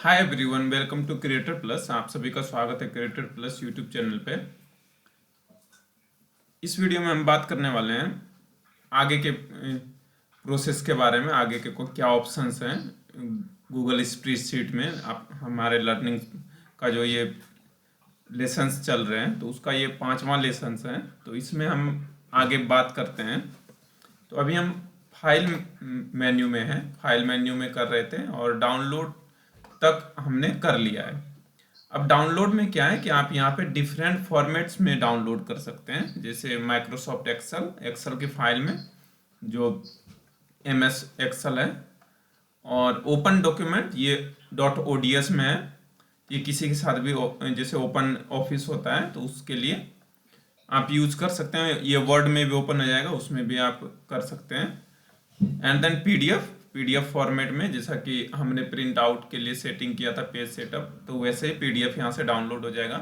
Hi everyone, welcome to creator plus. आप सभी का स्वागत है क्रिएटर प्लस यूट्यूब चैनल पे। इस वीडियो में हम बात करने वाले हैं आगे के प्रोसेस के बारे में। आगे के को क्या ऑप्शंस हैं गूगल स्प्रेडशीट में। आप हमारे लर्निंग का जो ये लेसन्स चल रहे हैं तो उसका ये 5वां लेसन्स है, तो इसमें हम आगे बात करते हैं। तो अभी हम फाइल मेन्यू में हैं, फाइल मेन्यू में कर रहे थे और डाउनलोड तक हमने कर लिया है। अब डाउनलोड में क्या है कि आप यहाँ पे डिफरेंट फॉर्मेट्स में डाउनलोड कर सकते हैं, जैसे माइक्रोसॉफ्ट एक्सेल की फाइल में जो MS एक्सेल है, और ओपन डॉक्यूमेंट ये .ods में है। ये किसी के साथ भी जैसे ओपन ऑफिस होता है तो उसके लिए आप यूज कर सकते हैं। ये वर्ड में भी ओपन हो जाएगा, उसमें भी आप कर सकते हैं। एंड देन पीडीएफ फॉर्मेट में, जैसा कि हमने प्रिंट आउट के लिए सेटिंग किया था पेज सेटअप, तो वैसे ही पीडीएफ यहाँ से डाउनलोड हो जाएगा।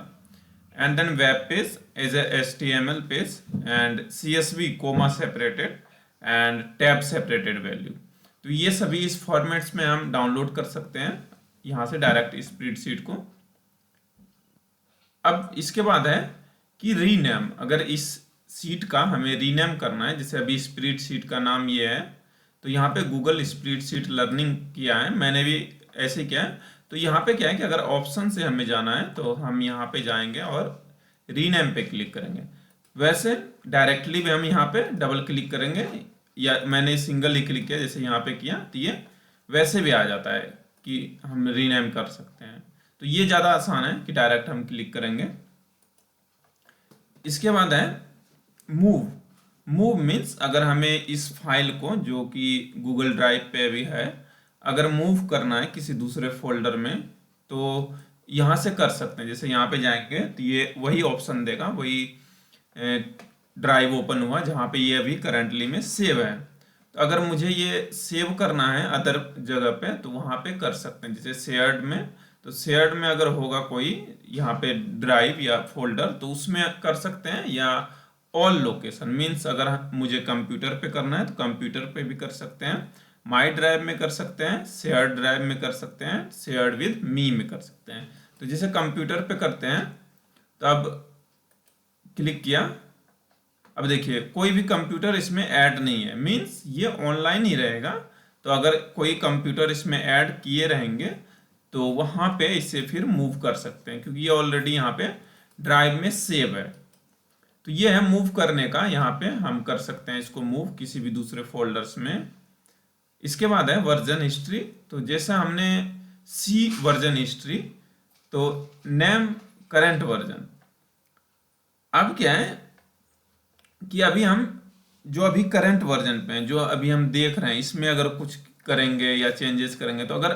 And then web page as a HTML page and CSV comma separated and tab separated value. तो ये सभी इस फॉर्मेट्स में हम डाउनलोड कर सकते हैं यहाँ से डायरेक्ट स्प्रेडशीट को। अब इसके बाद है कि रीनेम। अगर इस सीट का हमें रीनेम करना है, जैसे अभी स्प्रेडशीट का नाम ये है, तो यहाँ पे गूगल स्प्रेडशीट लर्निंग किया है, मैंने भी ऐसे किया है। तो यहाँ पे क्या है कि अगर ऑप्शन से हमें जाना है तो हम यहाँ पे जाएंगे और रीनेम पे क्लिक करेंगे। वैसे डायरेक्टली भी हम यहाँ पे डबल क्लिक करेंगे, या मैंने सिंगल ही क्लिक किया जैसे यहाँ पे किया, तो ये वैसे भी आ जाता है कि हम रीनेम कर सकते हैं। तो ये ज़्यादा आसान है कि डायरेक्ट हम क्लिक करेंगे। इसके बाद है मूव मीन्स अगर हमें इस फाइल को, जो कि गूगल ड्राइव पे भी है, अगर मूव करना है किसी दूसरे फोल्डर में तो यहाँ से कर सकते हैं। जैसे यहाँ पे जाएंगे तो ये वही ऑप्शन देगा, वही ड्राइव ओपन हुआ जहाँ पे ये अभी करंटली में सेव है। तो अगर मुझे ये सेव करना है अदर जगह पे तो वहाँ पे कर सकते हैं, जैसे शेयर्ड में। तो शेयर्ड में अगर होगा कोई यहाँ पे ड्राइव या फोल्डर तो उसमें कर सकते हैं, या ऑल लोकेशन मीन्स अगर मुझे कंप्यूटर पे करना है तो कंप्यूटर पे भी कर सकते हैं, माई ड्राइव में कर सकते हैं, शेयर्ड ड्राइव में कर सकते हैं, शेयर्ड विद मी में कर सकते हैं। तो जैसे कंप्यूटर पे करते हैं तो अब क्लिक किया, अब देखिए कोई भी कंप्यूटर इसमें ऐड नहीं है, मीन्स ये ऑनलाइन ही रहेगा। तो अगर कोई कंप्यूटर इसमें ऐड किए रहेंगे तो वहाँ पे इसे फिर मूव कर सकते हैं, क्योंकि ये ऑलरेडी यहाँ पे ड्राइव में सेव है। तो ये है मूव करने का, यहाँ पे हम कर सकते हैं इसको मूव किसी भी दूसरे फोल्डर्स में। इसके बाद है वर्जन हिस्ट्री। तो जैसा हमने सी वर्जन हिस्ट्री, तो नेम करंट वर्जन। अब क्या है कि अभी हम जो अभी करंट वर्जन पे हैं, जो अभी हम देख रहे हैं, इसमें अगर कुछ करेंगे या चेंजेस करेंगे तो अगर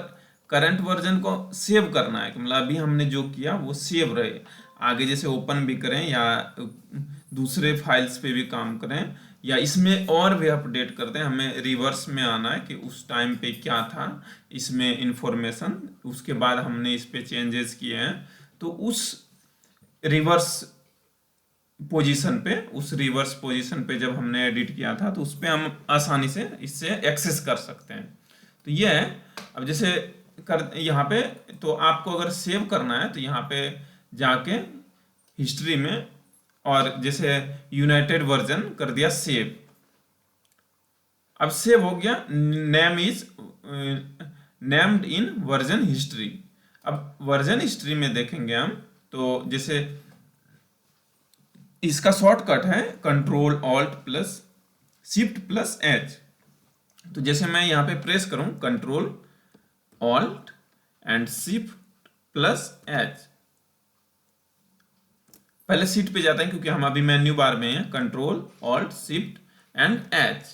करंट वर्जन को सेव करना है, मतलब अभी हमने जो किया वो सेव रहे, आगे जैसे ओपन भी करें या दूसरे फाइल्स पे भी काम करें या इसमें और भी अपडेट करते हैं, हमें रिवर्स में आना है कि उस टाइम पे क्या था इसमें इंफॉर्मेशन, उसके बाद हमने इस पे चेंजेस किए हैं, तो उस रिवर्स पोजीशन पे जब हमने एडिट किया था तो उस पर हम आसानी से इससे एक्सेस कर सकते हैं। तो ये है। अब जैसे यहाँ पे तो आपको अगर सेव करना है तो यहाँ पे जाके हिस्ट्री में, और जैसे यूनाइटेड वर्जन कर दिया सेव। अब सेव हो गया, name is named in version history. अब वर्जन हिस्ट्री में देखेंगे हम, तो जैसे इसका शॉर्टकट है Ctrl+Alt+Shift+H। तो जैसे मैं यहाँ पे प्रेस करूं Ctrl+Alt+Shift+H, पहले सीट पे जाते हैं क्योंकि हम अभी मेन्यू बार में हैं, Ctrl+Alt+Shift+H।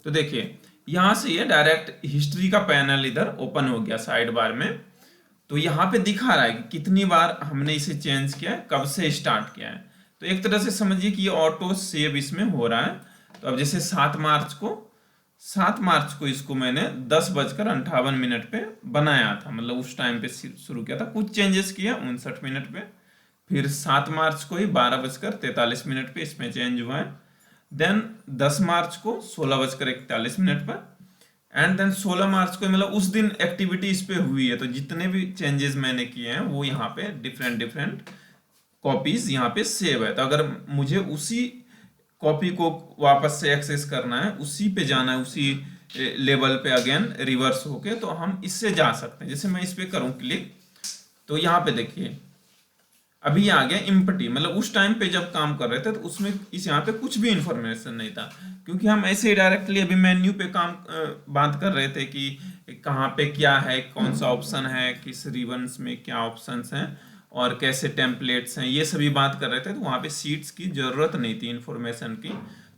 तो देखिए यहां से ये डायरेक्ट हिस्ट्री का पैनल इधर ओपन हो गया साइड बार में। तो यहाँ पे दिखा रहा है कि कितनी बार हमने इसे चेंज किया है, कब से स्टार्ट किया है। तो एक तरह से समझिए कि ये ऑटो सेव इसमें हो रहा है। तो अब जैसे 7 मार्च को इसको मैंने 10:58 पे बनाया था, मतलब उस टाइम पे शुरू किया था, कुछ चेंजेस किया 59 मिनट पे, फिर 7 मार्च को ही 12:43 पे इसमें चेंज हुआ है। देन 10 मार्च को 16:41 पर, एंड देन 16 मार्च को मतलब उस दिन एक्टिविटी इस पे हुई है, तो जितने भी चेंजेस मैंने किए हैं वो यहाँ पे डिफरेंट डिफरेंट कॉपीज यहाँ पे सेव है। तो अगर मुझे उसी कॉपी को वापस से एक्सेस करना है, उसी पे जाना है, उसी लेवल पे अगेन रिवर्स होके, तो हम इससे जा सकते हैं। जैसे मैं इस पे करूं क्लिक, तो यहाँ पे देखिए अभी आ गया इम्पटी, मतलब उस टाइम पे जब काम कर रहे थे तो उसमें इस यहाँ पे कुछ भी इंफॉर्मेशन नहीं था, क्योंकि हम ऐसे ही डायरेक्टली अभी मेन्यू पे काम बात कर रहे थे कि कहाँ पे क्या है, कौन सा ऑप्शन है, किस रिबन्स में क्या ऑप्शंस हैं और कैसे टेम्पलेट्स हैं, ये सभी बात कर रहे थे। तो वहाँ पे सीट्स की जरूरत नहीं थी इंफॉर्मेशन की,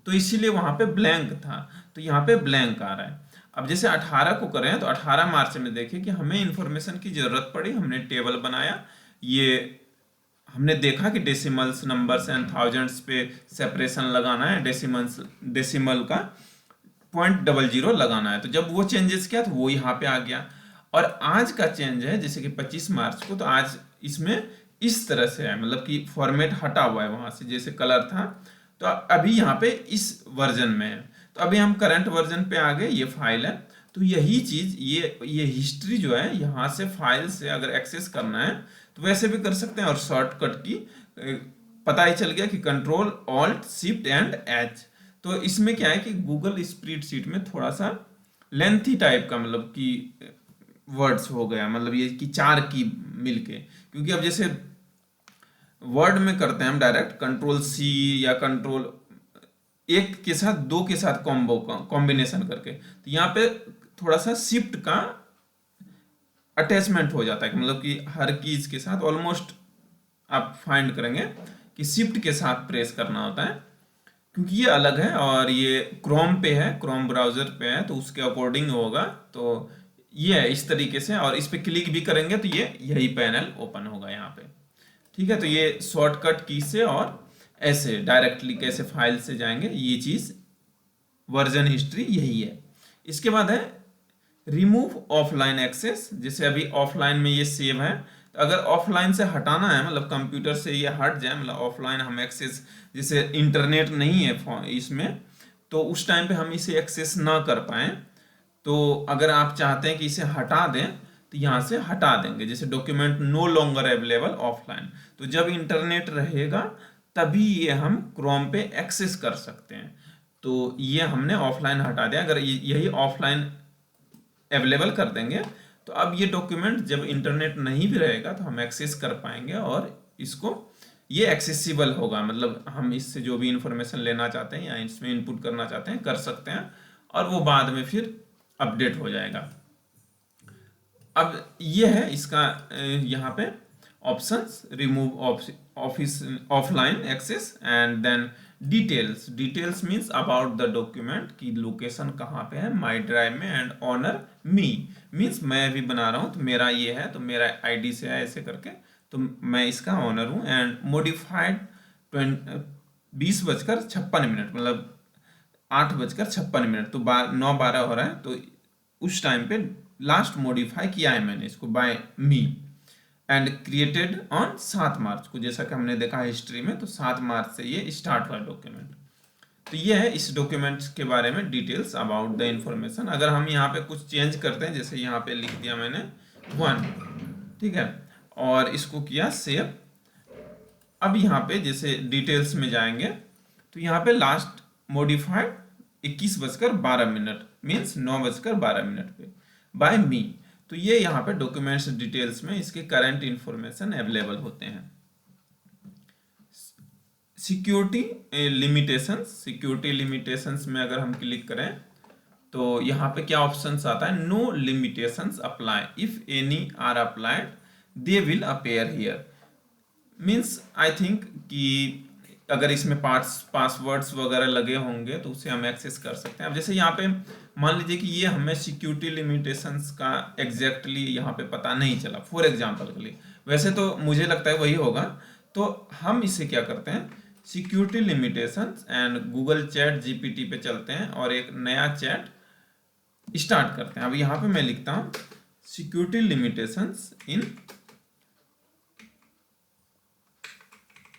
तो इसीलिए वहाँ पे ब्लैंक था। तो यहाँ पे ब्लैंक आ रहा है। अब जैसे 18 को करें तो 18 मार्च में देखिए कि हमें इंफॉर्मेशन की जरूरत पड़ी, हमने टेबल बनाया, ये हमने देखा कि डेसिमल्स नंबर्स एंड थाउजेंड्स पे सेपरेशन लगाना है, डेसिमल्स डेसिमल का 0.00 लगाना है। तो जब वो चेंजेस किया तो वो यहाँ पे आ गया। और आज का चेंज है जैसे कि 25 मार्च को, तो आज इसमें इस तरह से है, मतलब कि फॉर्मेट हटा हुआ है वहां से, जैसे कलर था तो अभी यहाँ पे इस वर्जन में है। तो अभी हम करंट वर्जन पे आ गए, ये फाइल है। तो यही चीज ये हिस्ट्री जो है यहाँ से फाइल से अगर एक्सेस करना है तो वैसे भी कर सकते हैं। और शॉर्टकट की पता ही चल गया कि control alt shift and H. तो इसमें क्या है कि गूगल स्प्रेडशीट में थोड़ा सा लेंथी टाइप का, मतलब कि वर्ड्स हो गया, मतलब ये कि 4 की मिलके, क्योंकि अब जैसे वर्ड में करते हैं हम डायरेक्ट कंट्रोल सी या कंट्रोल एक के साथ दो के साथ कॉम्बो कॉम्बिनेशन करके, तो यहाँ पे थोड़ा सा शिफ्ट का अटैचमेंट हो जाता है, मतलब कि हर कीज के साथ ऑलमोस्ट आप फाइंड करेंगे कि शिफ्ट के साथ प्रेस करना होता है, क्योंकि ये अलग है और ये क्रोम पे है, क्रोम ब्राउजर पे है, तो उसके अकॉर्डिंग होगा। तो ये है इस तरीके से, और इस पे क्लिक भी करेंगे तो ये यही पैनल ओपन होगा यहाँ पे। ठीक है, तो ये शॉर्टकट की से और ऐसे डायरेक्टली कैसे फाइल से जाएंगे, ये चीज वर्जन हिस्ट्री यही है। इसके बाद है रिमूव ऑफलाइन एक्सेस। जैसे अभी ऑफलाइन में ये सेव है, तो अगर ऑफलाइन से हटाना है, मतलब कंप्यूटर से ये हट जाए, मतलब ऑफलाइन हम एक्सेस, जैसे इंटरनेट नहीं है इसमें, तो उस टाइम पे हम इसे एक्सेस ना कर पाए, तो अगर आप चाहते हैं कि इसे हटा दें तो यहाँ से हटा देंगे। जैसे document no longer available offline, तो जब इंटरनेट रहेगा तभी ये हम क्रोम पे एक्सेस कर सकते हैं। तो ये हमने ऑफलाइन हटा दिया। अगर यही ऑफलाइन अवेलेबल कर देंगे तो अब ये डॉक्यूमेंट जब इंटरनेट नहीं भी रहेगा तो हम एक्सेस कर पाएंगे, और इसको ये एक्सेसिबल होगा, मतलब हम इससे जो भी इंफॉर्मेशन लेना चाहते हैं या इसमें इनपुट करना चाहते हैं कर सकते हैं, और वो बाद में फिर अपडेट हो जाएगा। अब ये है इसका यहाँ पे options, remove office offline access, and then details. Details means about the document की लोकेशन कहाँ पे है, माई ड्राइव में, एंड ऑनर मी मीन्स मैं अभी बना रहा हूँ तो मेरा ये है, तो मेरा आईडी से है ऐसे करके, तो मैं इसका ऑनर हूँ। एंड मोडिफाइड 20:56, मतलब 8:56, तो 9:12 हो रहा है, तो उस टाइम पे लास्ट मॉडिफाई किया है मैंने इसको by me, and created on 7 March को, जैसा कि हमने देखा हिस्ट्री में, तो 7 मार्च से ये स्टार्ट हुआ डॉक्यूमेंट। तो ये है इस डॉक्यूमेंट के बारे में डिटेल्स अबाउट द इंफॉर्मेशन। अगर हम यहाँ पे कुछ चेंज करते हैं, जैसे यहाँ पे लिख दिया मैंने 1, ठीक है, और इसको किया सेव। अब यहाँ पे जैसे डिटेल्स में जाएंगे तो यहाँ पे लास्ट मॉडिफाइड 21:12 मीन्स 9:12 पे बाय मी। तो ये यहाँ पे डॉक्यूमेंट्स डिटेल्स में इसके करंट इंफॉर्मेशन अवेलेबल होते हैं। सिक्योरिटी लिमिटेशंस, सिक्योरिटी लिमिटेशंस में अगर हम क्लिक करें तो यहाँ पे क्या ऑप्शंस आता है, no limitations apply, if any are applied they will appear here. Means I think कि अगर इसमें पासवर्ड्स वगैरह लगे होंगे तो उसे हम एक्सेस कर सकते हैं। अब जैसे यहाँ पे मान लीजिए कि ये हमें सिक्योरिटी लिमिटेशंस का एग्जैक्टली यहाँ पे पता नहीं चला, फॉर एग्जांपल के लिए, वैसे तो मुझे लगता है वही होगा, तो हम इसे क्या करते हैं, security limitations and Google chat GPT पे चलते हैं और एक नया चैट स्टार्ट करते हैं। अब यहाँ पे मैं लिखता हूँ security limitations in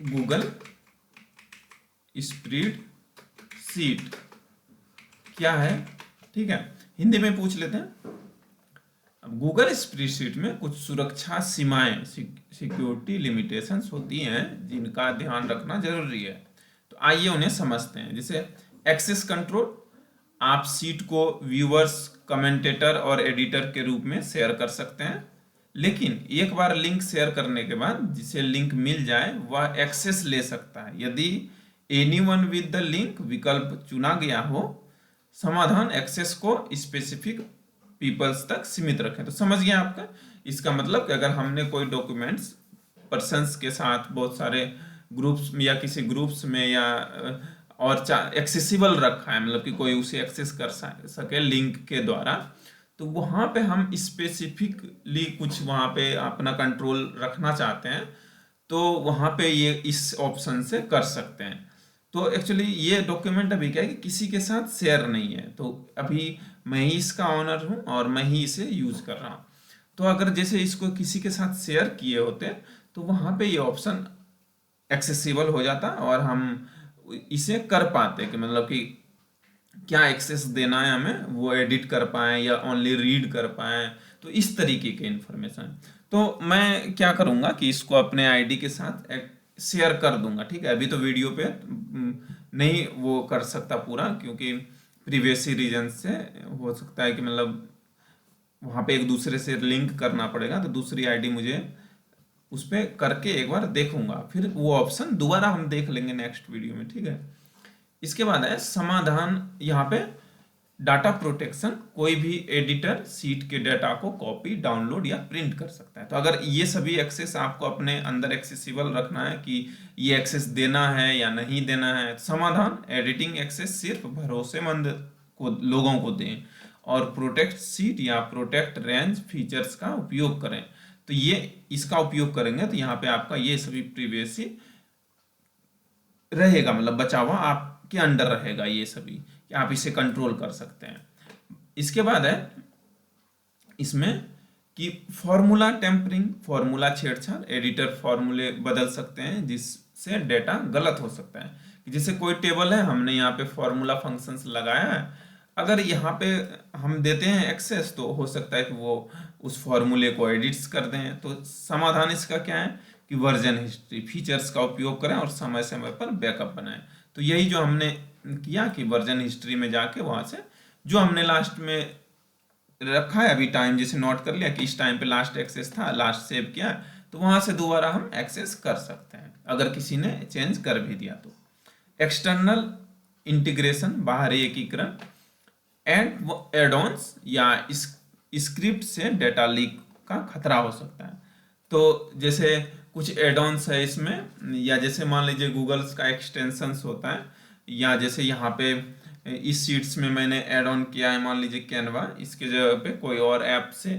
Google spreadsheet क्या है, ठीक है। हिंदी में पूछ लेते हैं। अब गूगल स्प्रेडशीट में कुछ सुरक्षा सीमाएं, सिक्योरिटी लिमिटेशंस होती हैं जिनका ध्यान रखना जरूरी है। तो आइए उन्हें समझते हैं। जैसे एक्सेस कंट्रोल, आप सीट को व्यूअर्स, कमेंटेटर और एडिटर के रूप में शेयर कर सकते हैं, लेकिन एक बार लिंक शेयर करने के बाद जिसे लिंक मिल जाए वह एक्सेस ले सकता है यदि एनीवन विद द लिंक विकल्प चुना गया हो। समाधान एक्सेस को स्पेसिफिक पीपल्स तक सीमित रखें। तो समझ गया आपका इसका मतलब कि अगर हमने कोई डॉक्यूमेंट्स पर्सन्स के साथ बहुत सारे ग्रुप्स या किसी ग्रुप्स में या और एक्सेसिबल रखा है, मतलब कि कोई उसे एक्सेस कर सके लिंक के द्वारा, तो वहाँ पे हम स्पेसिफिकली कुछ वहाँ पे अपना कंट्रोल रखना चाहते हैं, तो वहाँ पे ये इस ऑप्शन से कर सकते हैं। तो एक्चुअली ये डॉक्यूमेंट अभी क्या है कि किसी के साथ शेयर नहीं है, तो अभी मैं ही इसका ऑनर हूँ और मैं ही इसे यूज कर रहा हूँ। तो अगर जैसे इसको किसी के साथ शेयर किए होते तो वहाँ पे ये ऑप्शन एक्सेसिबल हो जाता और हम इसे कर पाते कि मतलब कि क्या एक्सेस देना है हमें, वो एडिट कर पाए या ओनली रीड कर पाए, तो इस तरीके के इंफॉर्मेशन। तो मैं क्या करूँगा कि इसको अपने आईडी के साथ शेयर कर दूंगा। ठीक है, अभी तो वीडियो पे नहीं वो कर सकता पूरा, क्योंकि प्रिवेसी रीजन से हो सकता है कि मतलब वहाँ पे एक दूसरे से लिंक करना पड़ेगा, तो दूसरी आईडी मुझे उस पर करके एक बार देखूंगा, फिर वो ऑप्शन दोबारा हम देख लेंगे नेक्स्ट वीडियो में। ठीक है, इसके बाद है समाधान यहाँ पे डाटा प्रोटेक्शन। कोई भी एडिटर सीट के डाटा को कॉपी, डाउनलोड या प्रिंट कर सकता है। तो अगर ये सभी एक्सेस आपको अपने अंदर एक्सेसिबल रखना है कि ये एक्सेस देना है या नहीं देना है, समाधान एडिटिंग एक्सेस सिर्फ भरोसेमंद को लोगों को दें और प्रोटेक्ट सीट या प्रोटेक्ट रेंज फीचर्स का उपयोग करें। तो ये इसका उपयोग करेंगे तो यहाँ पे आपका ये सभी प्रिवेसी रहेगा, मतलब बचा हुआ आपके अंडर रहेगा ये सभी, कि आप इसे कंट्रोल कर सकते हैं। इसके बाद है इसमें कि फॉर्मूला टेम्परिंग, फॉर्मूला छेड़छाड़। एडिटर फॉर्मूले बदल सकते हैं जिससे डेटा गलत हो सकता है। जैसे कोई टेबल है, हमने यहाँ पे फॉर्मूला फंक्शंस लगाया है, अगर यहाँ पे हम देते हैं एक्सेस तो हो सकता है कि वो उस फॉर्मूले को एडिट्स कर दें। तो समाधान इसका क्या है कि वर्जन हिस्ट्री फीचर्स का उपयोग करें और समय समय पर बैकअप बनाएं। तो यही जो हमने किया कि वर्जन हिस्ट्री में जाके वहां से जो हमने लास्ट में रखा है अभी टाइम, जैसे नोट कर लिया कि इस टाइम पे लास्ट एक्सेस था, लास्ट सेव किया, तो वहां से दोबारा हम एक्सेस कर सकते हैं अगर किसी ने चेंज कर भी दिया तो। एक्सटर्नल इंटीग्रेशन, बाहरी एकीकरण। एड ऑन्स या स्क्रिप्ट से डेटा लीक का खतरा हो सकता है। तो जैसे कुछ एड ऑन्स है इसमें, या जैसे मान लीजिए गूगल्स का एक्सटेंशंस होता है, या जैसे यहाँ पे इस शीट्स में मैंने ऐड ऑन किया है मान लीजिए कैनवा, इसके जगह पे कोई और ऐप से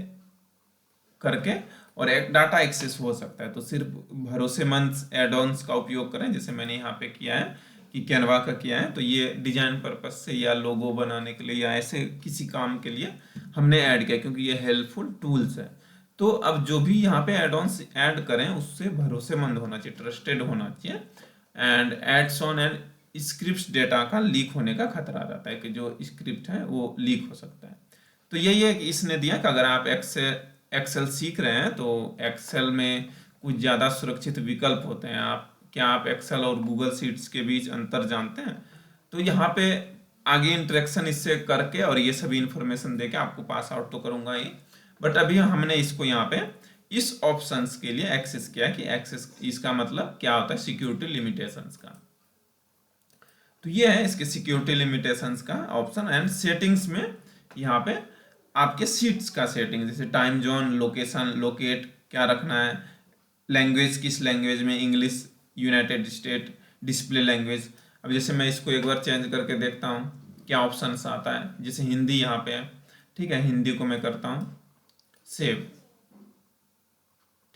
करके और एक डाटा एक्सेस हो सकता है। तो सिर्फ भरोसेमंद एड ऑन्स का उपयोग करें, जैसे मैंने यहाँ पे किया है कि कैनवा का किया है, तो ये डिजाइन पर्पज से या लोगो बनाने के लिए या ऐसे किसी काम के लिए हमने ऐड किया, क्योंकि ये हेल्पफुल टूल्स है। तो अब जो भी यहाँ पे एड ऑन्स ऐड करें उससे भरोसेमंद होना चाहिए, ट्रस्टेड होना चाहिए। And adds on and script data का लीक होने का खतरा रहता है कि जो स्क्रिप्ट है वो लीक हो सकता है। तो यही है कि इसने दिया कि अगर आप एक्सेल सीख रहे हैं तो एक्सेल में कुछ ज़्यादा सुरक्षित विकल्प होते हैं। आप क्या आप एक्सेल और गूगल शीट्स के बीच अंतर जानते हैं? तो यहाँ पे आगे इंटरेक्शन इससे करके और ये सभी इंफॉर्मेशन देके आपको पास आउट तो करूंगा ही, बट अभी हमने इसको यहाँ पे इस ऑप्शंस के लिए एक्सेस किया कि एक्सेस इसका मतलब क्या होता है सिक्योरिटी लिमिटेशंस का। तो ये है इसके सिक्योरिटी लिमिटेशंस का ऑप्शन। एंड सेटिंग्स में यहाँ पे आपके सीट्स का सेटिंग, जैसे टाइम जोन, लोकेशन, लोकेट क्या रखना है, लैंग्वेज किस लैंग्वेज में, English, United state, display language. अब जैसे मैं इसको एक बार चेंज करके देखता हूँ क्या ऑप्शन आता है। जैसे हिंदी यहाँ पे है, ठीक है, हिंदी को मैं करता हूँ सेव।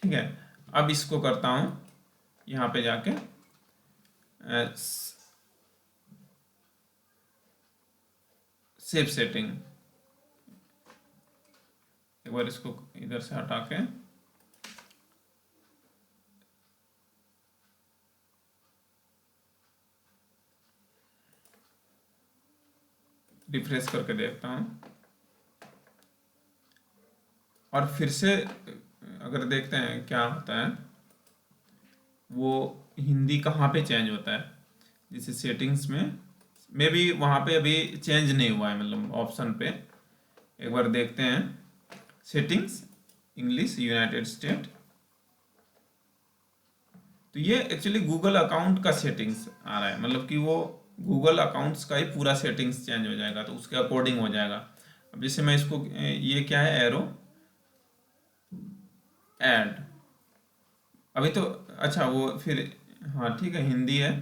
ठीक है, अब इसको करता हूँ यहाँ पे जाके सेव सेटिंग। एक बार इसको इधर से हटा के रिफ्रेश करके देखता हूँ। और फिर से अगर देखते हैं क्या होता है, वो हिंदी कहाँ पे चेंज होता है, जैसे सेटिंग्स में मे बी वहाँ पे अभी चेंज नहीं हुआ है, मतलब ऑप्शन पे एक बार देखते हैं। सेटिंग्स इंग्लिश यूनाइटेड स्टेट, तो ये एक्चुअली गूगल अकाउंट का सेटिंग्स आ रहा है, मतलब कि वो गूगल अकाउंट्स का ही पूरा सेटिंग्स चेंज हो जाएगा, तो उसके अकॉर्डिंग हो जाएगा। अब जैसे मैं इसको ये क्या है, एरो ऐड, अभी तो अच्छा वो फिर, हाँ ठीक है हिंदी है।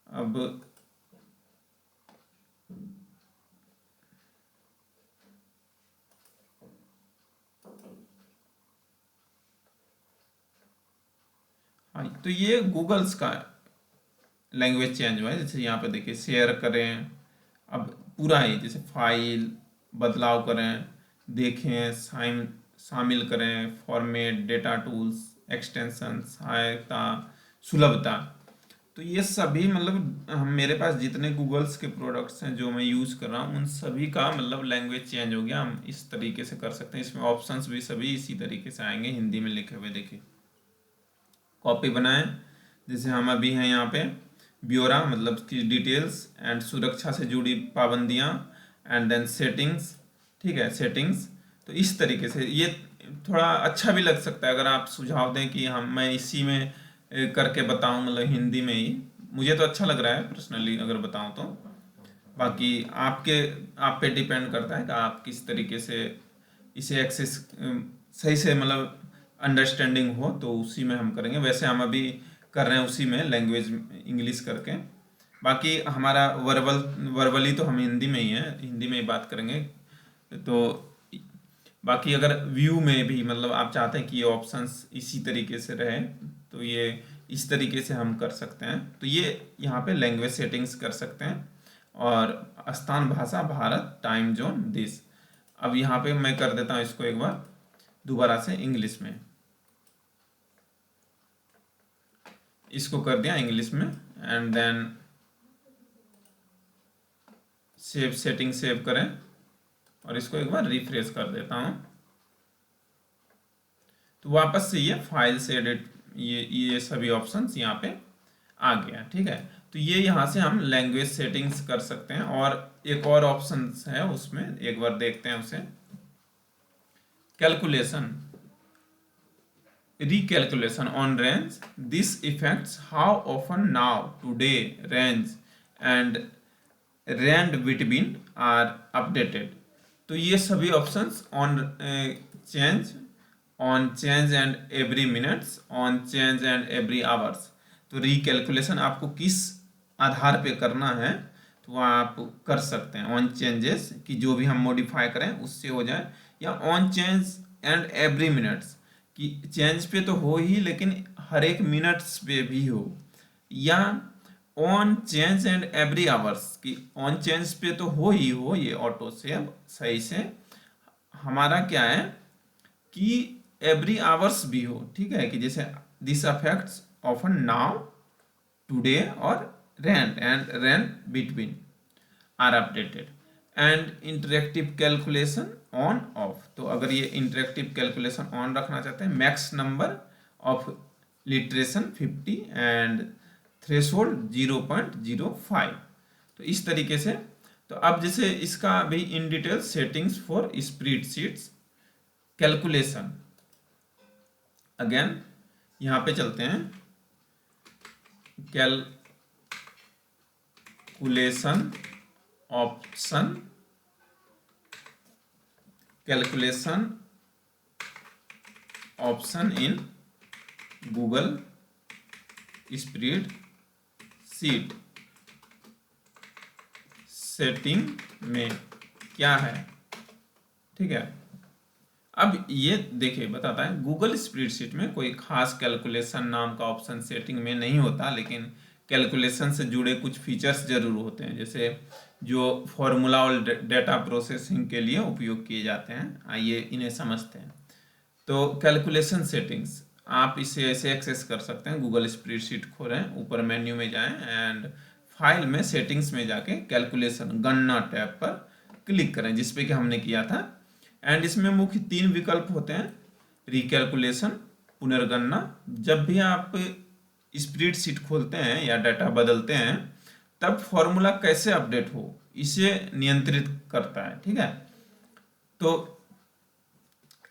अब हाँ, तो ये गूगल्स का लैंग्वेज चेंज हुआ है। जैसे यहाँ पे देखिए शेयर करें, अब पूरा ही जैसे फाइल बदलाव करें, देखें, शामिल करें, फॉर्मेट, डेटा टूल्स, एक्सटेंशन, सहायता, सुलभता, तो ये सभी मतलब हम मेरे पास जितने गूगल्स के प्रोडक्ट्स हैं जो मैं यूज़ कर रहा हूँ उन सभी का मतलब लैंग्वेज चेंज हो गया। हम इस तरीके से कर सकते हैं, इसमें ऑप्शंस भी सभी इसी तरीके से आएंगे हिंदी में लिखे हुए। देखिए कॉपी बनाएं, जैसे हम अभी हैं यहाँ पे ब्यौरा मतलब कि डिटेल्स एंड सुरक्षा से जुड़ी पाबंदियाँ, एंड देन सेटिंग्स, ठीक है सेटिंग्स। तो इस तरीके से ये थोड़ा अच्छा भी लग सकता है अगर आप सुझाव दें कि हम मैं इसी में करके बताऊं, मतलब हिंदी में ही। मुझे तो अच्छा लग रहा है पर्सनली अगर बताऊं तो, बाकी आपके आप पे डिपेंड करता है कि आप किस तरीके से इसे एक्सेस सही से मतलब अंडरस्टैंडिंग हो तो उसी में हम करेंगे। वैसे हम अभी कर रहे हैं उसी में लैंग्वेज इंग्लिश करके, बाकी हमारा वर्बली तो हम हिंदी में ही है, हिंदी में ही बात करेंगे। तो बाकी अगर व्यू में भी मतलब आप चाहते हैं कि ये ऑप्शंस इसी तरीके से रहे तो ये इस तरीके से हम कर सकते हैं। तो ये यहाँ पे लैंग्वेज सेटिंग्स कर सकते हैं, और स्थान भाषा भारत, टाइम जोन देश। अब यहाँ पे मैं कर देता हूँ इसको एक बार दोबारा से इंग्लिश में, इसको कर दिया इंग्लिश में, and then save setting save करें और इसको एक बार रिफ्रेश कर देता हूँ। तो वापस से ये फाइल से एडिट, ये सभी ऑप्शंस यहाँ पे आ गया, ठीक है। तो ये यहाँ से हम लैंग्वेज सेटिंग्स कर सकते हैं। और एक और ऑप्शन है उसमें, एक बार देखते हैं उसे, calculation, recalculation on range. This affects how often now, today, range and rand between are updated. तो ये सभी options on change, on change and every minutes, on change and every hours. तो रिकैलकुलेशन आपको किस आधार पे करना है तो आप कर सकते हैं। ऑन चेंजेस कि जो भी हम मॉडिफाई करें उससे हो जाए, या on change and every minutes कि चेंज पे तो हो ही लेकिन हर एक मिनट्स पे भी हो, या on change and every hours कि ऑन चेंज पे तो हो ही हो, ये ऑटो सेव सही से हमारा क्या है कि एवरी आवर्स भी हो, ठीक है, कि जैसे this affects often now, today और rand and rand between are updated, and interactive calculation on off. तो अगर ये इंटरेक्टिव कैलकुलेशन ऑन रखना चाहते हैं, max number of iteration 50 and threshold 0.05। तो इस तरीके से। तो अब जैसे इसका भी in detail settings for spreadsheets calculation, again यहाँ पे चलते हैं, calculation option, calculation option in Google spreadsheet setting में क्या है, ठीक है। अब ये देखिए बताता है गूगल स्प्रेडशीट में कोई खास कैलकुलेशन नाम का ऑप्शन सेटिंग में नहीं होता, लेकिन कैलकुलेशन से जुड़े कुछ फीचर्स जरूर होते हैं, जैसे जो फॉर्मूला और डेटा प्रोसेसिंग के लिए उपयोग किए जाते हैं। आइए इन्हें समझते हैं। तो कैलकुलेशन सेटिंग्स आप इसे ऐसे एक्सेस कर सकते हैं, गूगल स्प्रेडशीट खोलें, ऊपर मेन्यू में जाएं एंड फाइल में सेटिंग्स में जाके कैलकुलेशन गणना टैब पर क्लिक करें, जिसपे कि हमने किया था एंड इसमें मुख्य 3 विकल्प होते हैं, रिकैलकुलेशन, पुनर्गणना। जब भी आप स्प्रेडशीट खोलते हैं या डाटा बदलते हैं तब फॉर्मूला कैसे अपडेट हो इसे नियंत्रित करता है, ठीक है। तो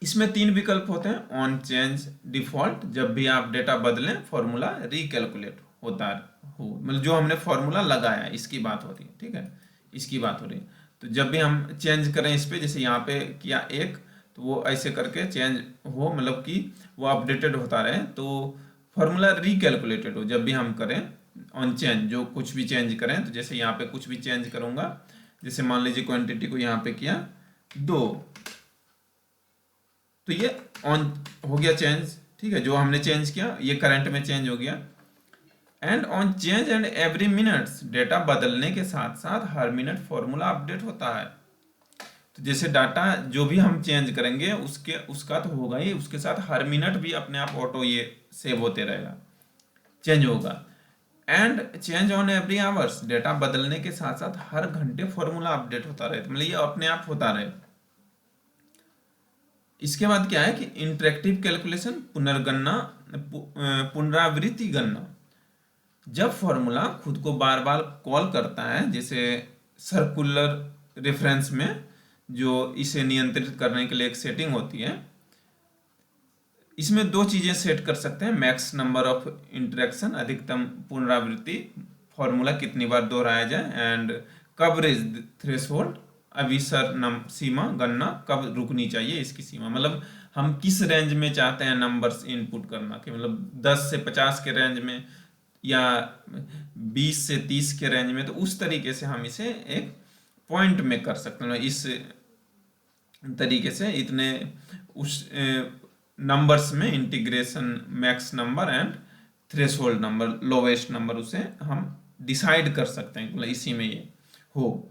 इसमें 3 विकल्प होते हैं, ऑन चेंज डिफॉल्ट, जब भी आप डेटा बदलें फॉर्मूला रिकैलकुलेट होता हो, मतलब जो हमने फॉर्मूला लगाया इसकी बात हो रही है, ठीक है, इसकी बात हो रही है। तो जब भी हम चेंज करें इस पे, जैसे यहाँ पे किया 1, तो वो ऐसे करके चेंज हो, मतलब कि वो अपडेटेड होता रहे, तो फॉर्मूला रिकैलकुलेटेड हो जब भी हम करें ऑन चेंज, जो कुछ भी चेंज करें। तो जैसे यहाँ पे कुछ भी चेंज करूँगा, जैसे मान लीजिए क्वांटिटी को यहाँ पे किया 2, तो ये ऑन हो गया चेंज, ठीक है, जो हमने चेंज किया ये करंट में चेंज हो गया। And on change and every minutes, data बदलने के साथ साथ हर मिनट फॉर्मूला अपडेट होता है। तो जैसे डाटा जो भी हम चेंज करेंगे उसका तो होगा ही, उसके साथ हर मिनट भी अपने आप ऑटो ये सेव होते रहेगा, चेंज होगा। And change on every hours, data बदलने के साथ साथ हर घंटे फॉर्मूला अपडेट होता रहे, मतलब ये अपने आप होता रहे। इसके बाद क्या है कि इंटरेक्टिव कैलकुलेशन, पुनर्गणना, पुनरावृत्ति गणना। जब फॉर्मूला खुद को बार बार कॉल करता है, जैसे सर्कुलर रेफरेंस में जो इसे नियंत्रित करने के लिए एक सेटिंग होती है, इसमें 2 चीजें सेट कर सकते हैं, मैक्स नंबर ऑफ इंटरेक्शन, अधिकतम पुनरावृत्ति, फॉर्मूला कितनी बार दोहराया जाए, एंड कवरेज थ्रेशोल्ड, अभिसर सीमा, गणना कब रुकनी चाहिए इसकी सीमा, मतलब हम किस रेंज में चाहते हैं नंबर्स इनपुट करना, कि मतलब 10 से 50 के रेंज में या 20 से 30 के रेंज में, तो उस तरीके से हम इसे एक पॉइंट में कर सकते हैं, इस तरीके से इतने उस नंबर्स में integration max number and threshold number, lowest number, उसे हम डिसाइड कर सकते हैं, मतलब इसी में ये हो।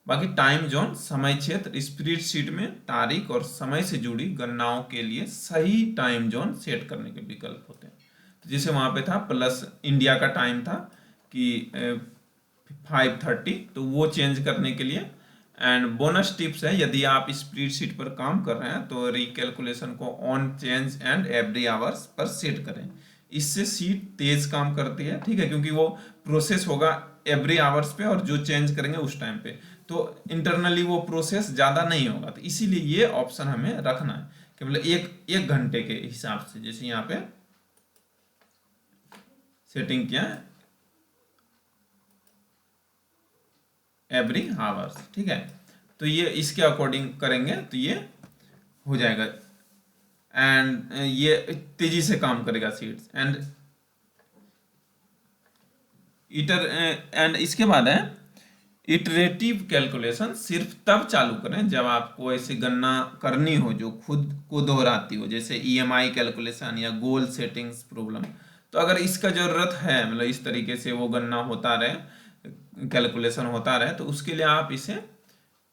बाकी टाइम जोन, समय क्षेत्र, स्प्रेडशीट में तारीख और समय से जुड़ी गणनाओं के लिए सही टाइम जोन सेट करने के विकल्प होते हैं। तो जैसे वहाँ पे था प्लस इंडिया का टाइम था कि 5:30, तो वो चेंज करने के लिए। एंड बोनस टिप्स है, यदि आप स्प्रेडशीट पर काम कर रहे हैं तो रिकैलकुलेशन को on change and every hours per set करें, इससे शीट तेज काम करती है, ठीक है, क्योंकि वो प्रोसेस होगा एवरी आवर्स पे और जो चेंज करेंगे उस टाइम पे, तो इंटरनली वो प्रोसेस ज़्यादा नहीं होगा। तो इसीलिए ये ऑप्शन हमें रखना है कि मतलब एक घंटे के हिसाब से, जैसे यहाँ पे सेटिंग किया है एवरी आवर्स, ठीक है, तो ये इसके अकॉर्डिंग करेंगे तो ये हो जाएगा, एंड ये तेजी से काम करेगा सीट्स। एंड इसके बाद है इटरेटिव कैलकुलेशन, सिर्फ तब चालू करें जब आपको ऐसी गणना करनी हो जो खुद को दोहराती हो, जैसे ईएमआई कैलकुलेशन या गोल सेटिंग्स प्रॉब्लम। तो अगर इसका जरूरत है, मतलब इस तरीके से वो गणना होता रहे, कैलकुलेशन होता रहे, तो उसके लिए आप इसे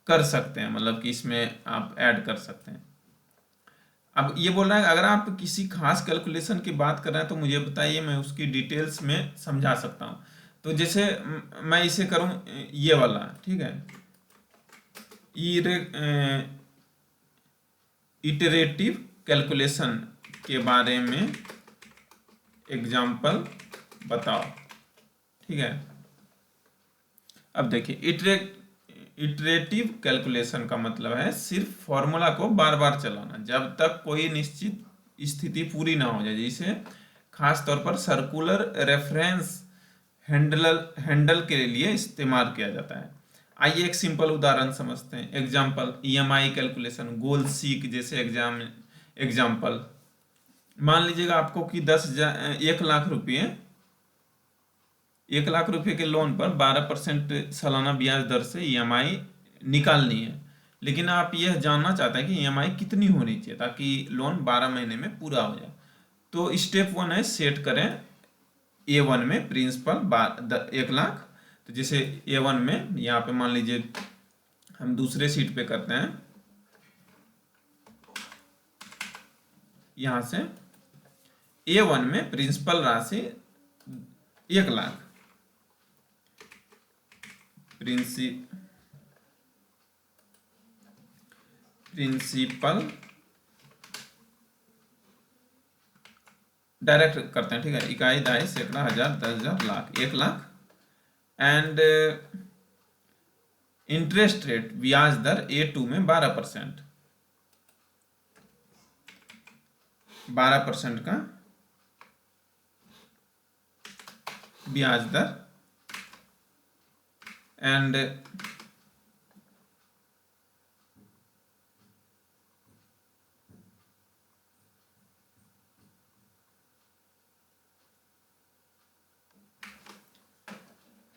कर सकते हैं, मतलब कि इसमें आप ऐड कर सकते हैं। अब ये बोल रहा है अगर आप किसी खास कैलकुलेशन की बात कर रहे हैं तो मुझे बताइए, मैं उसकी डिटेल्स में समझा सकता हूँ। तो जैसे मैं इसे करूँ ये वाला, ठीक है, इटरेटिव कैलकुलेशन के बारे में एग्जाम्पल बताओ, ठीक है। अब देखिए इटरेटिव कैलकुलेशन का मतलब है सिर्फ फॉर्मूला को बार बार चलाना जब तक कोई निश्चित स्थिति पूरी ना हो जाए, जिसे खास तौर पर सर्कुलर रेफरेंस हैंडल के लिए इस्तेमाल किया जाता है। आइए एक सिंपल उदाहरण समझते हैं। एग्जाम्पल, ईएमआई कैलकुलेशन, गोल सीक जैसे एग्जाम्पल। मान लीजिएगा आपको कि 1 लाख रुपए के लोन पर 12% सालाना ब्याज दर से ईएमआई निकालनी है, लेकिन आप यह जानना चाहते हैं कि ईएमआई कितनी होनी चाहिए ताकि लोन 12 महीने में पूरा हो जाए। तो स्टेप 1 है, सेट करें A1 में प्रिंसिपल 1 लाख। तो जैसे A1 में यहाँ पे मान लीजिए हम दूसरे सीट पे करते हैं, यहाँ से A1 में प्रिंसिपल राशि 1 लाख, प्रिंसिपल डायरेक्ट करते हैं, ठीक है। इकाई, दहाई, सैकड़ा, हजार, 10,000, लाख, 1,00,000। एंड इंटरेस्ट रेट, ब्याज दर A2 में 12%, 12% का ब्याज दर।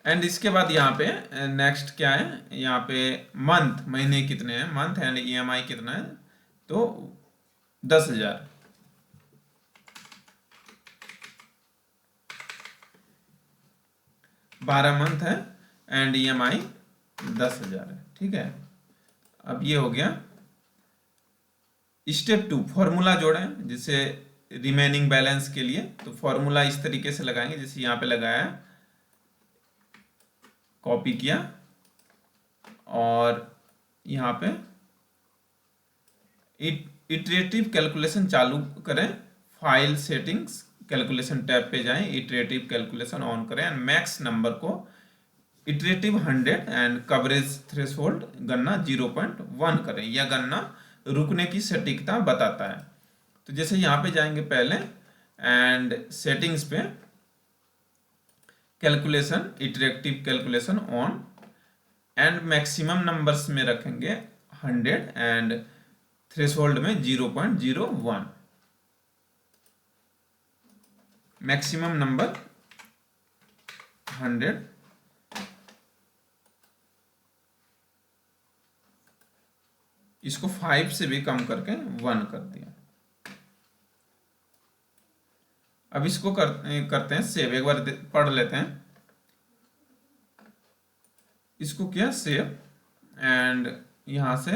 एंड इसके बाद यहाँ पे नेक्स्ट क्या है, यहाँ पे मंथ, महीने कितने हैं मंथ, एंड EMI कितना है, तो 10,000। 12 मंथ है एंड EMI 10,000 है, ठीक है। अब ये हो गया। स्टेप 2, फॉर्मूला जोड़ें जिसे रिमेनिंग बैलेंस के लिए। तो फॉर्मूला इस तरीके से लगाएंगे, जैसे यहाँ पे लगाया, कॉपी किया, और यहाँ पे इटरेटिव कैलकुलेशन चालू करें। फाइल सेटिंग्स, कैलकुलेशन टैब पे जाएं, इटरेटिव कैलकुलेशन ऑन करें एंड मैक्स नंबर को इटरेटिव 100 एंड कवरेज थ्रेशोल्ड गणना 0.1 करें। यह गणना रुकने की सटीकता बताता है। तो जैसे यहाँ पे जाएंगे पहले एंड सेटिंग्स पे, calculation, iterative calculation on, and maximum numbers में रखेंगे 100 एंड थ्रेशोल्ड में 0.01। मैक्सिमम नंबर 100, इसको 5 से भी कम करके 1 कर दिया। अब इसको करते हैं सेव, एक बार पढ़ लेते हैं। इसको किया सेव एंड यहां से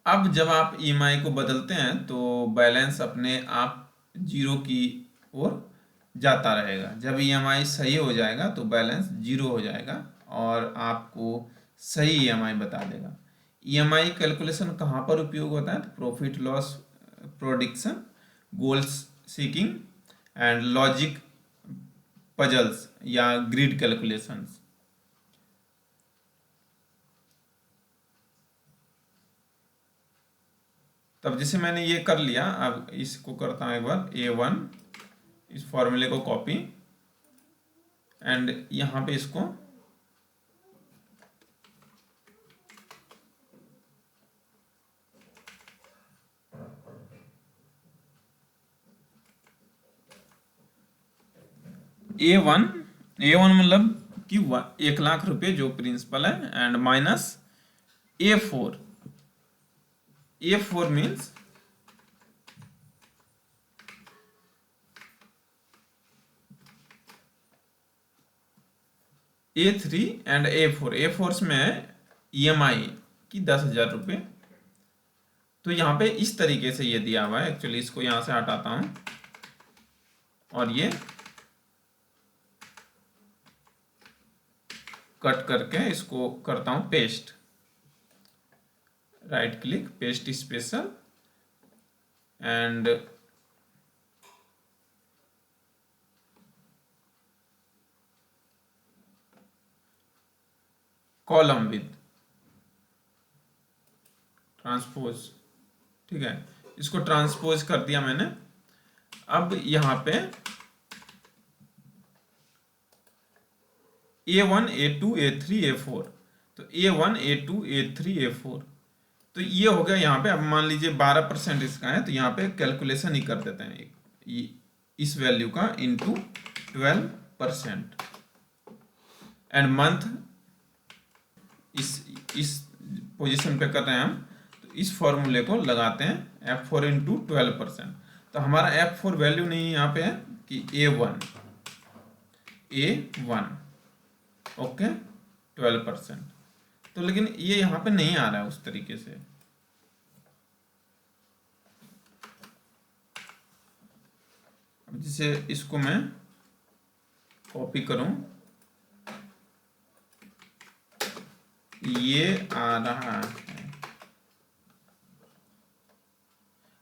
अब जब आप EMI को बदलते हैं तो बैलेंस अपने आप 0 की ओर जाता रहेगा। जब EMI सही हो जाएगा तो बैलेंस 0 हो जाएगा और आपको सही EMI बता देगा। EMI कैलकुलेशन कहाँ पर उपयोग होता है, तो profit loss prediction, goals seeking and logic puzzles या ग्रिड कैलकुलेशंस। तब जैसे मैंने ये कर लिया, अब इसको करता हूँ एक बार A1, इस फॉर्मूले को कॉपी एंड यहाँ पे इसको A1 मतलब कि 1,00,000 रुपये जो प्रिंसिपल है, and minus A4 means A3 and A4 में EMI की 10,000 रुपये। तो यहाँ पे इस तरीके से ये दिया हुआ है। एक्चुअली इसको यहाँ से हटाता हूँ और ये कट करके इसको करता हूँ paste, right click, paste special and column with transpose, ठीक है। इसको ट्रांसपोज कर दिया मैंने। अब यहाँ पे A1 A2 A3 A4, तो A1 A2 A3 A4, तो ये हो गया यहाँ पे। अब मान लीजिए 12% इसका है, तो यहाँ पे कैलकुलेशन ही कर देते हैं इस वैल्यू का इंटू 12%। एंड मंथ इस पोजीशन पे कर रहे हैं हम, तो इस फॉर्मूले को लगाते हैं F4 इंटू 12%। तो हमारा F4 वैल्यू नहीं यहाँ पे है कि A1 ओके 12%, तो लेकिन ये यहाँ पे नहीं आ रहा है उस तरीके से। अब जैसे इसको मैं कॉपी करूं ये आ रहा है।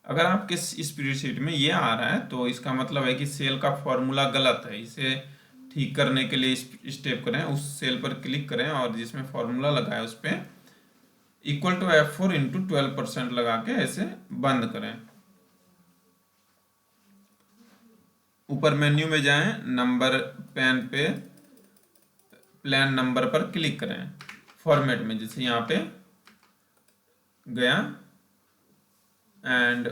अगर आपके स्प्रेडशीट में ये आ रहा है तो इसका मतलब है कि सेल का फॉर्मूला गलत है। इसे ठीक करने के लिए स्टेप करें, उस सेल पर क्लिक करें और जिसमें फॉर्मूला लगा है उस पर इक्वल टू F4 इंटू 12% लगा के ऐसे बंद करें। ऊपर मेन्यू में जाएं, नंबर पैन पे प्लान नंबर पर क्लिक करें, फॉर्मेट में जैसे यहाँ पे गया and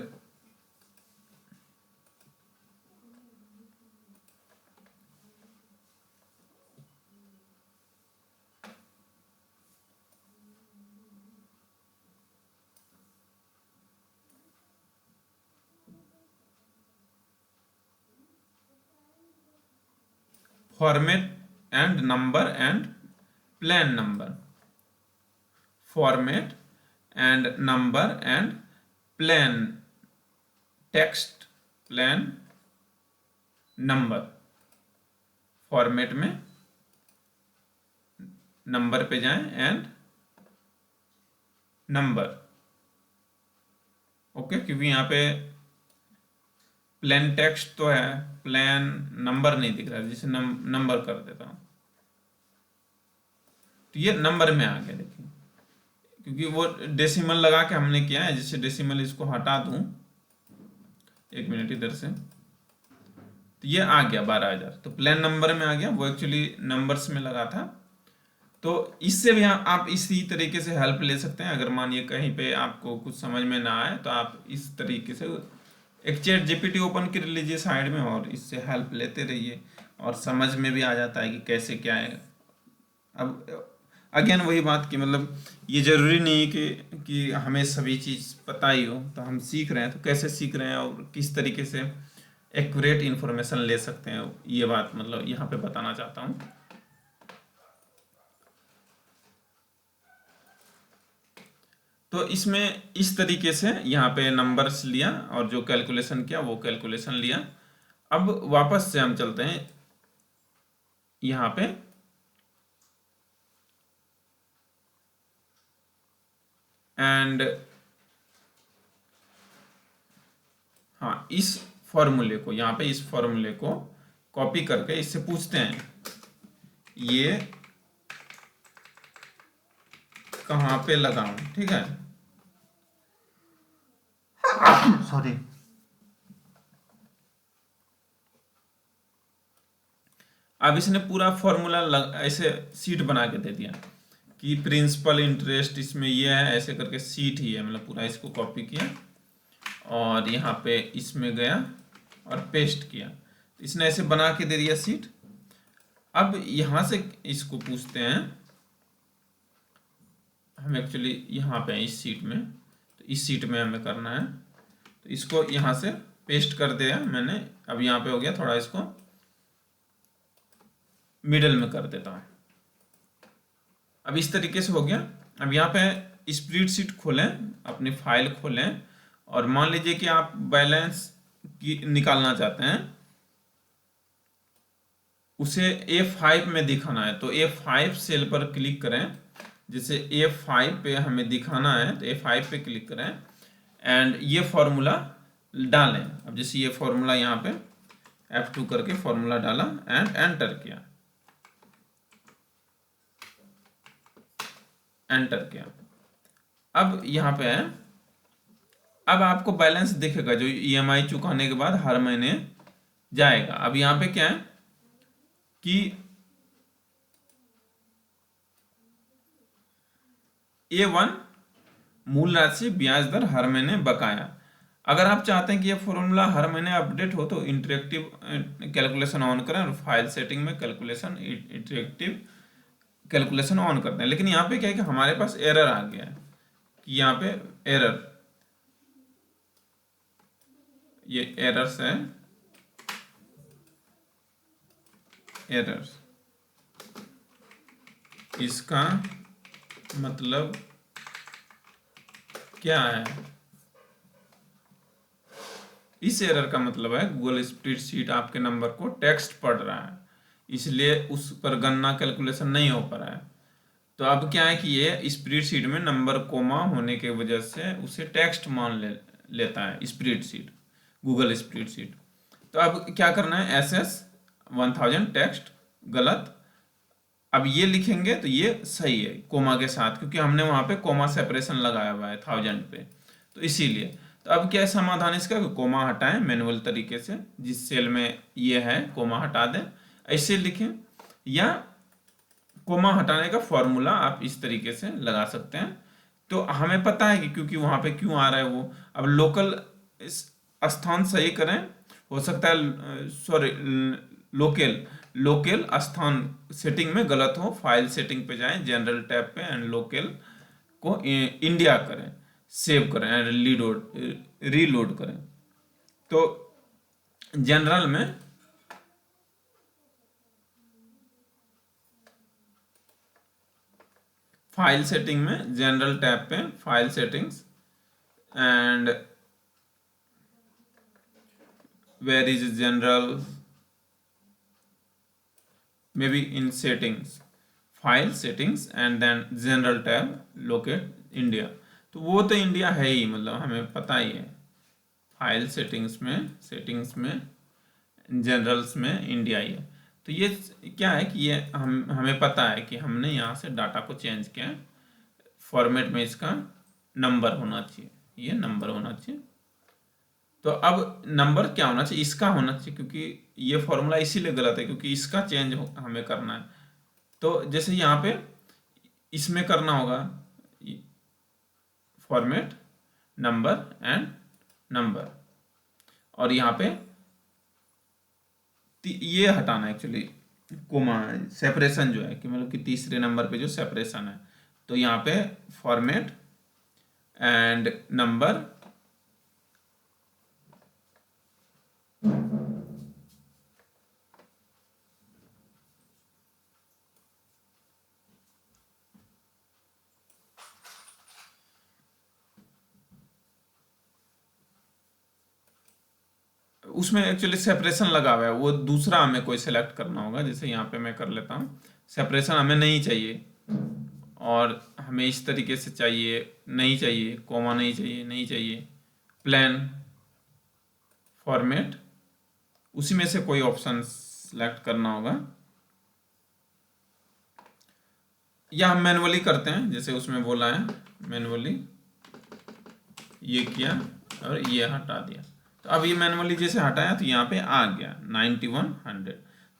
format and number and plan number, format and number and plan text plan number, format में नंबर पे जाएं एंड नंबर। ओके, क्योंकि यहाँ पे प्लेन टेक्स्ट तो है, प्लेन नंबर नहीं दिख रहा है, जिसे नंबर कर देता हूं तो ये नंबर में आ गया। देखिए क्योंकि वो डेसिमल लगा के हमने किया है, जिससे डेसिमल इसको हटा दूं, एक मिनट इधर से, तो ये आ गया 12,000, तो प्लेन नंबर में आ गया, वो एक्चुअली नंबर्स में लगा था। तो इससे भी आप इसी तरीके से हेल्प ले सकते हैं। अगर मानिए कहीं पे आपको कुछ समझ में ना आए तो आप इस तरीके से एक चैट जीपीटी ओपन कर लीजिए साइड में और इससे हेल्प लेते रहिए और समझ में भी आ जाता है कि कैसे क्या है। अब अगेन वही बात कि मतलब ये ज़रूरी नहीं है कि हमें सभी चीज़ पता ही हो, तो हम सीख रहे हैं तो कैसे सीख रहे हैं और किस तरीके से एक्यूरेट इन्फॉर्मेशन ले सकते हैं, ये बात मतलब यहाँ पे बताना चाहता हूँ। तो इसमें इस तरीके से यहाँ पे नंबर्स लिया और जो कैलकुलेशन किया वो कैलकुलेशन लिया। अब वापस से हम चलते हैं यहाँ पे एंड हाँ, इस फॉर्मूले को यहाँ पे इस फॉर्मूले को कॉपी करके इससे पूछते हैं ये कहाँ पे लगाऊं, ठीक है, सॉरी। अब इसने पूरा फॉर्मूला ऐसे सीट बना के दे दिया कि प्रिंसिपल इंटरेस्ट इसमें ये है, ऐसे करके सीट ही है, मतलब पूरा इसको कॉपी किया और यहाँ पे इसमें गया और पेस्ट किया, तो इसने ऐसे बना के दे दिया सीट। अब यहाँ से इसको पूछते हैं, हम एक्चुअली यहाँ पे हैं इस सीट में, तो इस सीट में हमें करना है, तो इसको यहाँ से पेस्ट कर दिया मैंने। अब यहाँ पे हो गया, थोड़ा इसको मिडल में कर देता हूँ। अब इस तरीके से हो गया। अब यहाँ पे स्प्रेडशीट खोलें, अपनी फाइल खोलें और मान लीजिए कि आप बैलेंस की निकालना चाहते हैं, उसे A5 में दिखाना है, तो A5 सेल पर क्लिक करें। जैसे A5 पे हमें दिखाना है तो A5 पे क्लिक करें एंड ये फॉर्मूला डालें। अब जैसे ये फॉर्मूला यहाँ पे F2 करके फॉर्मूला डाला एंड एंटर किया, एंटर किया। अब यहाँ पे है, अब आपको बैलेंस दिखेगा जो EMI चुकाने के बाद हर महीने जाएगा। अब यहाँ पे क्या है कि A1 मूल राशि ब्याज दर हर महीने बकाया। अगर आप चाहते हैं कि ये फॉर्मूला हर महीने अपडेट हो तो इंटरेक्टिव कैलकुलेशन ऑन करें और फाइल सेटिंग में कैलकुलेशन इंटरेक्टिव कैलकुलेशन ऑन करते हैं। लेकिन यहाँ पे क्या है कि हमारे पास एरर आ गया है कि यहाँ पे एरर, ये एरर्स है, एरर्स, इसका मतलब क्या है? इस एरर का मतलब है गूगल स्प्रेडशीट आपके नंबर को टेक्स्ट पढ़ रहा है, इसलिए उस पर गणना कैलकुलेशन नहीं हो पा रहा है। तो अब क्या है कि ये स्प्रेडशीट में नंबर कोमा होने की वजह से उसे टेक्स्ट मान लेता है स्प्रेडशीट, गूगल स्प्रेडशीट। तो अब क्या करना है, SS1000 टेक्स्ट गलत। अब ये लिखेंगे तो ये सही है कोमा के साथ, क्योंकि हमने वहां पे कोमा सेपरेशन लगाया हुआ है 1000 पे, तो इसीलिए। तो अब क्या है समाधान इसका, कोमा हटाएं मैनुअल तरीके से, जिस सेल में ये है कोमा हटा दें, ऐसे लिखें। या कोमा हटाने का फॉर्मूला आप इस तरीके से लगा सकते हैं। तो हमें पता है कि क्योंकि वहां पे क्यों आ रहा है वो। अब लोकल स्थान सही करें, हो सकता है सॉरी लोकल लोकल स्थान सेटिंग में गलत हो, फाइल सेटिंग पे जाएं, जनरल टैब पे, एंड लोकल को इंडिया करें, सेव करें एंड रीलोड करें। तो जनरल में फाइल सेटिंग में जनरल टैब पे file settings, and where is general, may be in settings, file settings and then general tab, locate India. तो वो तो इंडिया है ही, मतलब हमें पता ही है। फाइल सेटिंग्स में जनरल्स में इंडिया ही है। तो ये क्या है कि ये हमें पता है कि हमने यहाँ से डाटा को चेंज किया है। फॉर्मेट में इसका नंबर होना चाहिए, ये नंबर होना चाहिए। तो अब नंबर क्या होना चाहिए, इसका होना चाहिए, क्योंकि ये फॉर्मूला इसीलिए गलत है क्योंकि इसका चेंज हमें करना है। तो जैसे यहाँ पे इसमें करना होगा फॉर्मेट नंबर एंड नंबर, और यहाँ पे ये हटाना है एक्चुअली कोमा, सेपरेशन जो है कि मतलब कि तीसरे नंबर पे जो सेपरेशन है। तो यहाँ पे फॉर्मेट एंड नंबर, उसमें एक्चुअली सेपरेशन लगा हुआ है, वो दूसरा हमें कोई सेलेक्ट करना होगा। जैसे यहाँ पे मैं कर लेता हूँ, सेपरेशन हमें नहीं चाहिए और हमें इस तरीके से चाहिए, नहीं चाहिए कोमा, नहीं चाहिए, नहीं चाहिए, प्लेन फॉर्मेट, उसी में से कोई ऑप्शन सेलेक्ट करना होगा। या हम मैनुअली करते हैं, जैसे उसमें बोला है मैनुअली, ये किया और ये हटा दिया। तो अब ये मैनुअली जैसे हटाया तो यहाँ पे आ गया 9100।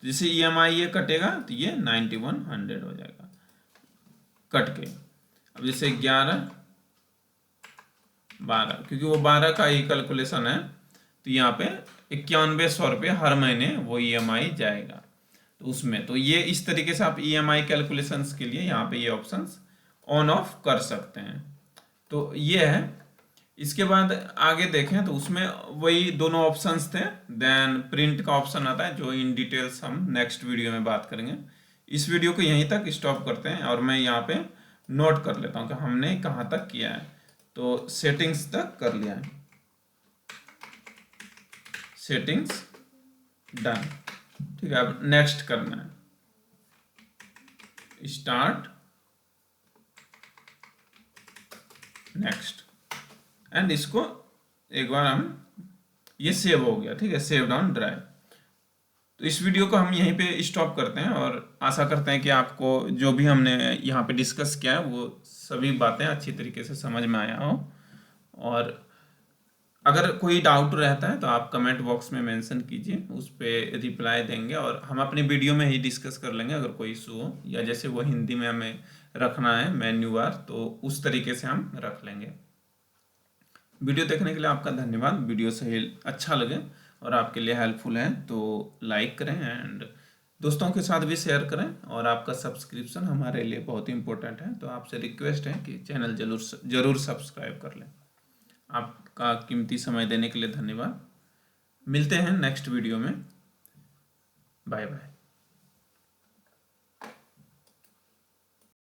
तो जैसे EMI ये कटेगा तो ये 9100 हो जाएगा कट के। अब जैसे 11 12, क्योंकि वो 12 का ही कैलकुलेशन है, तो यहाँ पे 9100 रुपये हर महीने वो EMI जाएगा। तो उसमें तो ये इस तरीके से आप EMI कैलकुलेशंस के लिए यहाँ पे ये ऑप्शंस ऑन ऑफ कर सकते हैं। तो ये है। इसके बाद आगे देखें तो उसमें वही दोनों ऑप्शंस थे, देन प्रिंट का ऑप्शन आता है जो इन डिटेल्स हम नेक्स्ट वीडियो में बात करेंगे। इस वीडियो को यहीं तक स्टॉप करते हैं और मैं यहाँ पे नोट कर लेता हूँ कि हमने कहाँ तक किया है। तो सेटिंग्स तक कर लिया है, सेटिंग्स डन, ठीक है। अब नेक्स्ट करना है, स्टार्ट, नेक्स्ट, एंड इसको एक बार हम, ये सेव हो गया, ठीक है, सेव डाउन ड्राइव। तो इस वीडियो को हम यहीं पे स्टॉप करते हैं और आशा करते हैं कि आपको जो भी हमने यहाँ पे डिस्कस किया है वो सभी बातें अच्छी तरीके से समझ में आया हो। और अगर कोई डाउट रहता है तो आप कमेंट बॉक्स में मेंशन कीजिए, उस पर रिप्लाई देंगे और हम अपनी वीडियो में ही डिस्कस कर लेंगे अगर कोई इशू हो, या जैसे वो हिंदी में हमें रखना है मेन्यू बार तो उस तरीके से हम रख लेंगे। वीडियो देखने के लिए आपका धन्यवाद। वीडियो सही अच्छा लगे और आपके लिए हेल्पफुल है तो लाइक करें एंड दोस्तों के साथ भी शेयर करें, और आपका सब्सक्रिप्शन हमारे लिए बहुत ही इंपॉर्टेंट है। तो आपसे रिक्वेस्ट है कि चैनल जरूर सब्सक्राइब कर लें। आपका कीमती समय देने के लिए धन्यवाद। मिलते हैं नेक्स्ट वीडियो में। Bye bye.